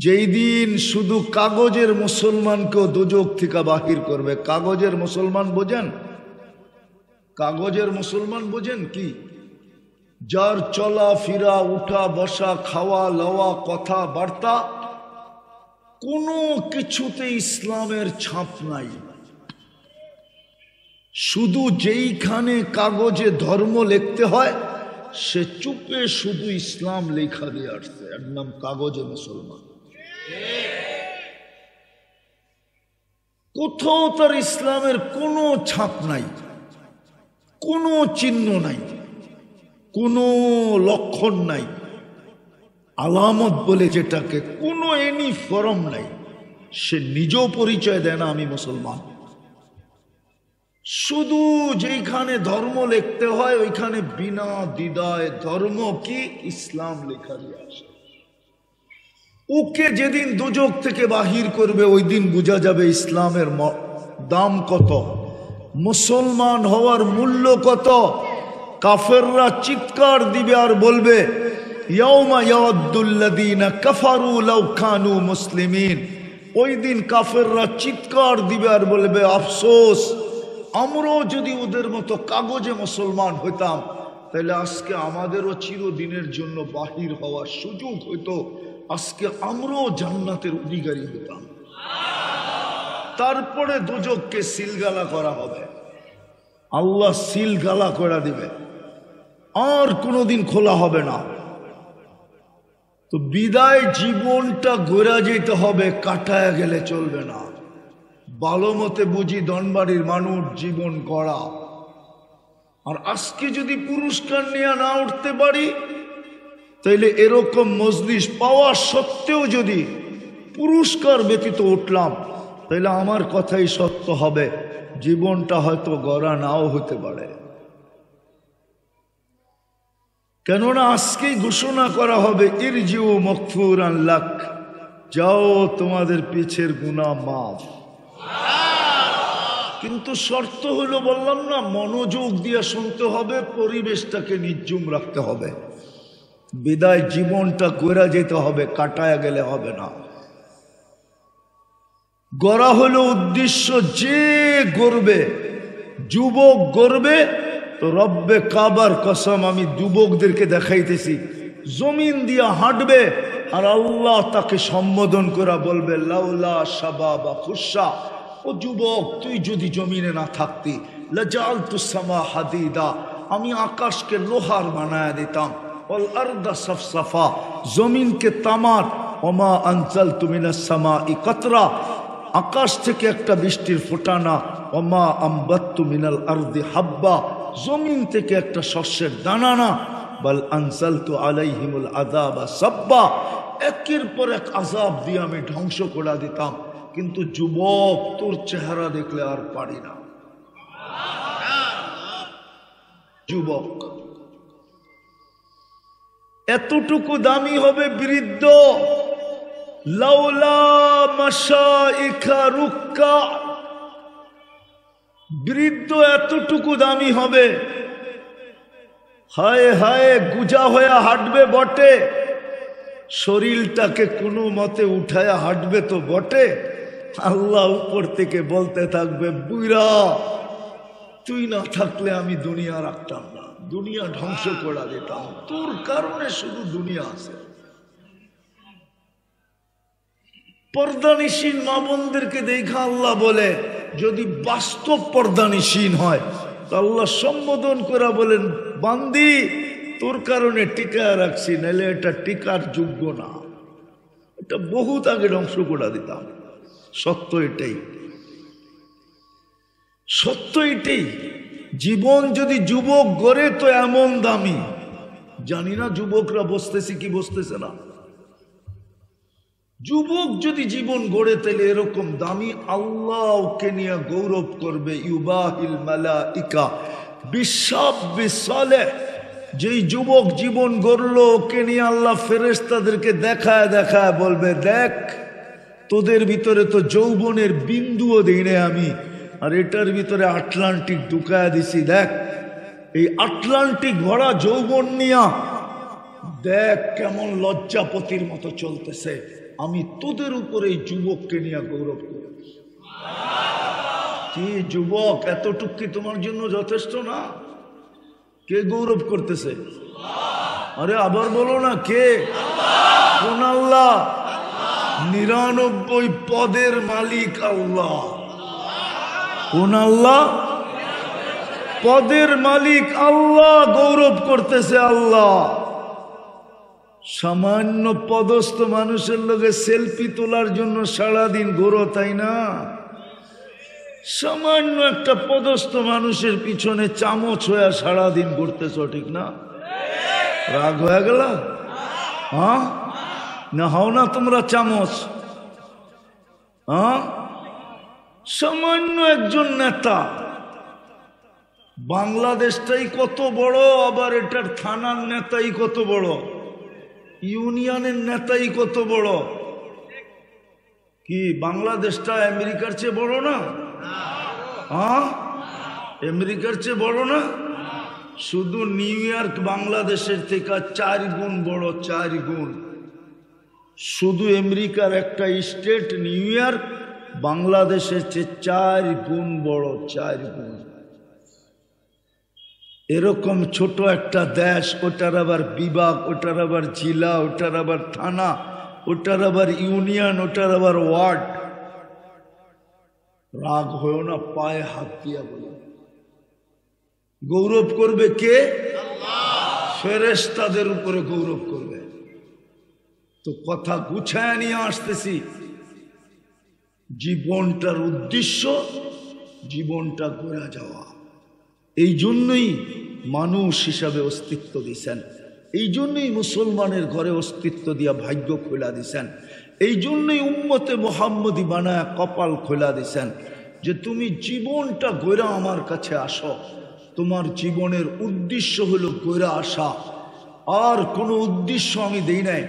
যেই দিন শুধু কাগজের মুসলমানকেও দোজখ থেকে বাহির করবে। কাগজের মুসলমান বোঝেন? কাগজের মুসলমান বোঝেন কি? যার চলা ফিরা, উঠা বসা, খাওয়া লওয়া, কথা বার্তা কোনো কিছুতে ইসলামের ছাপ নাই। শুধু যেইখানে কাগজে ধর্ম লিখতে হয় সে চুপে শুধু ইসলাম লেখা দিয়ে আসছে, এর নাম কাগজে মুসলমান। কোথাও তার ইসলামের কোনো ছাপ নাই, কোনো চিহ্ন নাই, কোনো লক্ষণ নাই, আলামত বলে যেটাকে কোনো এনি ফরম নাই। সে নিজেও পরিচয় দেয় না আমি মুসলমান। শুধু যেখানে ধর্ম লিখতে হয় ওইখানে বিনা দ্বিধায় ধর্ম কি ইসলাম লেখা দিয়ে আসে। ওকে যেদিন দোজখ থেকে বাহির করবে ওই দিন বোঝা যাবে ইসলামের দাম কত, মুসলমান হওয়ার মূল্য কত। কাফেররা চিৎকার দিবে আর বলবে ইয়াউমা ইয়াওয়াদ্দুল্লাযীনা কাফারু লাউ কানু মুসলিমিন। ওই দিন কাফেররা চিৎকার দিবে আর বলবে আফসোস, আমরাও যদি ওদের মতো কাগজে মুসলমান হইতাম তাহলে আজকে আমাদেরও চিরদিনের জন্য বাহির হওয়ার সুযোগ হইতো, আজকে আমরাও জান্নাতের অধিকারী হইতাম। তারপরে দোজখকে সিলগালা করা হবে, আল্লাহ সিলগালা করে দিবে, আর কোনোদিন খোলা হবে না। তো বিদায় জীবনটা ঘোরা যেতে হবে, কাটায় গেলে চলবে না। ভালো মতে বুঝি ধনবাড়ির মানুষ জীবন গড়া, আর আজকে যদি পুরস্কার নিয়ে না উঠতে পারি তাইলে এরকম মজলিস পাওয়া সত্ত্বেও যদি পুরস্কার ব্যতীত উঠলাম তাইলে আমার কথাই সত্য হবে, জীবনটা হয়তো গড়া নাও হতে পারে। কেননা আজকেই ঘোষণা করা হবে ইরজিউ মাগফুরান লাক, যাও তোমাদের পিছের গুনাহ মাফ। কিন্তু শর্ত হলো, বললাম না, মনোযোগ দিয়ে শুনতে হবে, পরিবেশটাকে নির্জুম রাখতে হবে। বিদায় জীবনটা গড়া যেতে হবে, কাটায় গেলে হবে না। গড়া হলো উদ্দেশ্য, যে গড়বে, যুবক গড়বে তো রব্বে কাবার কসম আমি যুবকদেরকে দেখাইতেছি, জমিন দিয়া হাঁটবে আর আল্লাহ তাকে সম্বোধন করা বলবে লাউলা শাবাবা খুশা, ও যুবক তুই যদি জমিনে না থাকতি লাজালতুস সামা হাদিদা, আমি আকাশকে লোহার বানায়া দিতাম, ওয়াল আরদা সাফসাফা, জমিনকে তামার, ওমা আনজালতু মিনাস সামাই কাতরা, আকাশ থেকে একটা বৃষ্টির ফোঁটানা, ওমা আমবাত্তু মিনাল আরদি হাব্বা, জমিন থেকে একটা শস্যের দানা না, বাল আনজালতু আলাইহিমুল আযাবা সাব্বা, একের পর এক আযাব দিয়ে আমি ধ্বংস করে দিতাম। কিন্তু যুবক তোর চেহারা দেখলে আর পারি না। যুবক এতটুকু দামি হবে বৃদ্ধ, লাউলা মাশাইখা রুক্কা, বৃদ্ধ এতটুকু দামি হবে। হায় হায় গুজা হয়ে হাঁটবে বটে, শরীরটাকে কোনো মতে উঠায়া হাঁটবে তো বটে, আল্লাহ উপর থেকে বলতে থাকবে বুইরা তুই না থাকলে আমি দুনিয়া রাখতাম না, দুনিয়া ধ্বংস করে দিতাম, তোর কারণে শুধু দুনিয়া আছে। পর্দানিসীন মা বোনদেরকে দেখা আল্লাহ বলে, যদি বাস্তব পর্দানিসীন হয় তো আল্লাহ সম্বোধন করে বলেন বান্দি তোর কারণে টিকা রাখছি, নাহলে এটা টিকার যোগ্য না, এটা বহুত আগে ধ্বংস করে দিতাম। সত্য এটাই, সত্য এটাই। জীবন যদি যুবক গড়ে তো এমন দামি, জানি না যুবকরা বসতেছে কি বসতেছে না, যুবক যদি জীবন গড়ে তাহলে এরকম দামি, আল্লাহ ওকে নিয়ে গৌরব করবে। ইউবাহিল মালাইকা বিশাব্বি সালেহ, যেই যুবক জীবন গড়লো ওকে নিয়ে আল্লাহ ফেরেশতাদেরকে দেখায় দেখায় বলবে দেখ তোদের ভিতরে তো যৌবনের বিন্দুও দিই না আমি, আর এটার ভিতরে আটলান্টিক ঢুকায় দিছি, দেখ এই আটলান্টিক ভরা যৌবন নিয়া দেখ কেমন লজ্জাপতির মতো চলতেছে, আমি তোদের উপরে এই যুবককে নিয়ে গৌরব করি। কি যুবক, এতটুক কি তোমার জন্য যথেষ্ট না? কে গৌরব করতেছে? আরে আবার বলো না, কে? কোন আল্লাহ? 99 পদের মালিক আল্লাহ। কোন আল্লাহ? পদের মালিক আল্লাহ গৌরব করতেছে। আল্লাহ সামান্য পদস্থ মানুষের লগে সেলফি তোলার জন্য সারাদিন ঘোরো, তাই না? সামান্য একটা পদস্থ মানুষের পিছনে চামচ হয়ে সারাদিন ঘুরতেছ, ঠিক না? রাগ হয়ে গেল? হ্যাঁ না, হও না তোমরা চামচ? হ্যাঁ, সামান্য একজন নেতা, বাংলাদেশটাই কত বড়, আবার এটার থানার নেতাই কত বড়, ইউনিয়নের নেতাই কত বড়। কি বাংলাদেশটা আমেরিকার চেয়ে বড় না? হ্যাঁ, আমেরিকার চেয়ে বড় না? শুধু নিউ ইয়র্ক বাংলাদেশের থেকে 4 গুণ বড়, 4 গুণ। শুধু আমেরিকার একটা স্টেট নিউ ইয়র্ক বাংলাদেশের চেয়ে 4 গুণ বড়, 4 গুণ। এরকম ছোট একটা দেশ, ওটার আবার বিভাগ, ওটার আবার জেলা, ওটার আবার থানা, ওটার আবার ইউনিয়ন, ওটার আবার ওয়ার্ড। রাগ হয়েও না, পায়ে হাত দিয়া বলে গৌরব করবে কে? ফেরেশতাদের উপরে গৌরব করবে। তো কথা গুছায় নিয়ে আসতেছি, জীবনটার উদ্দেশ্য জীবনটা গড়ে যাওয়া। এই জন্যই মানুষ হিসাবে অস্তিত্ব দিয়েছেন, এই জন্যই মুসলমানের ঘরে অস্তিত্ব দিয়া ভাগ্য খোলা দিছেন, এই জন্যই উম্মতে মুহাম্মদী বানায় কপাল খোলা দিছেন যে তুমি জীবনটা গড়া আমার কাছে আসো। তোমার জীবনের উদ্দেশ্য হলো গড়া আসা, আর কোনো উদ্দেশ্য আমি দেই নাই।